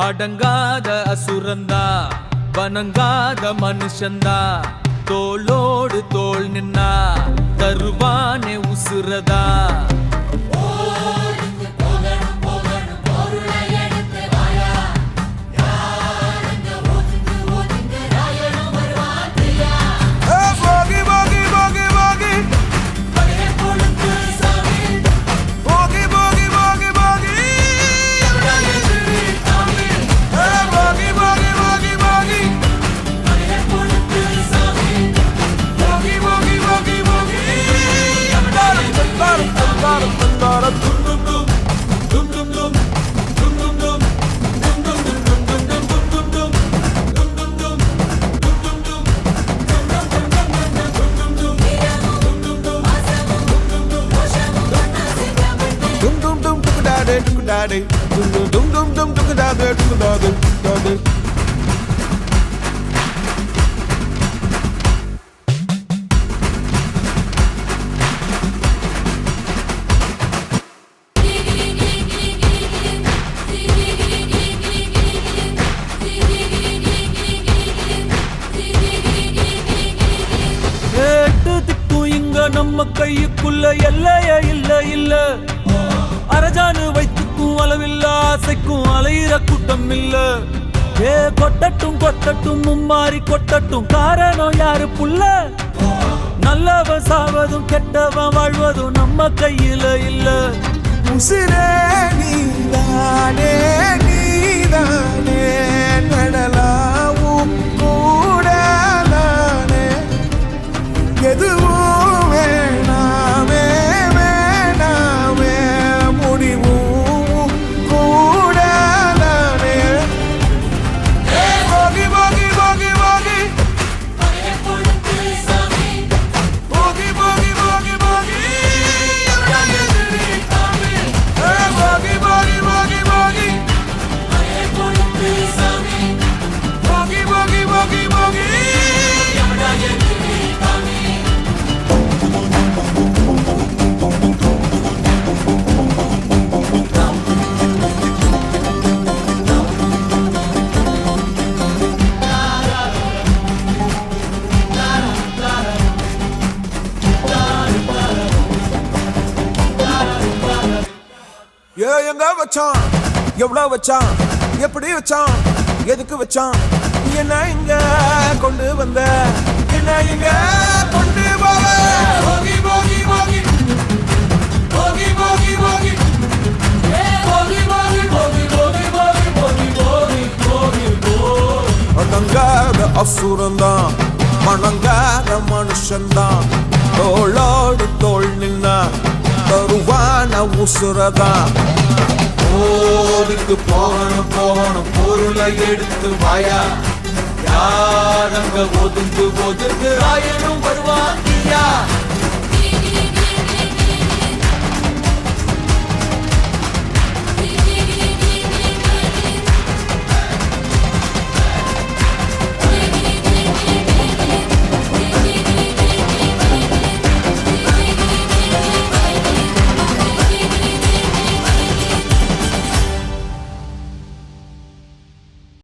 அடங்காத அசுரந்தா வணங்காத மனுஷந்தா தோளோடு தோள் நின்னா தருவானே உசுரதா Dum dum dum dum da da da da. நம்ம கையுக்குள்ள எல்லையே இல்ல இல்ல அரஜானு வைத்துக்கும் அளவில்ல ஆசைக்கும் அலையிற கூட்டம் இல்ல ஏ கொட்டட்டும் கொட்டட்டும் மும்மாறி கொட்டட்டும் காரணம் யாரு புள்ள நல்லவன் சாவதும் கெட்டவன் வாழ்வதும் நம்ம கையில இல்ல உசிரே நீதானே நீதானே நடலாவும் கூட நானே எதுவும் வேணாமே வேணாமே முடிவும் கூட நானே போகி போகி போகி போகி போகி போகி போகி போகி எங்க வச்சான் எவ்வளவு வச்சான் எப்படி வச்சான் எதுக்கு வச்சான் என்ன இங்க கொண்டு வந்த என்ன இங்க கொண்டு போக போகி போகி போகி போகி போகி போகி போகி போகி போகி போகி போகி போகி போகி போகி அடங்காத அசுரந்தான் வணங்காத மனுஷன்தான் தோளோடு தோள் நின்னா தருவான உசுரதான் ஓடிக்கு போகணும் போகணும் பொருளை எடுத்து வாயா யாரங்க ஒதுங்கு ஒதுங்கு ஆயனும்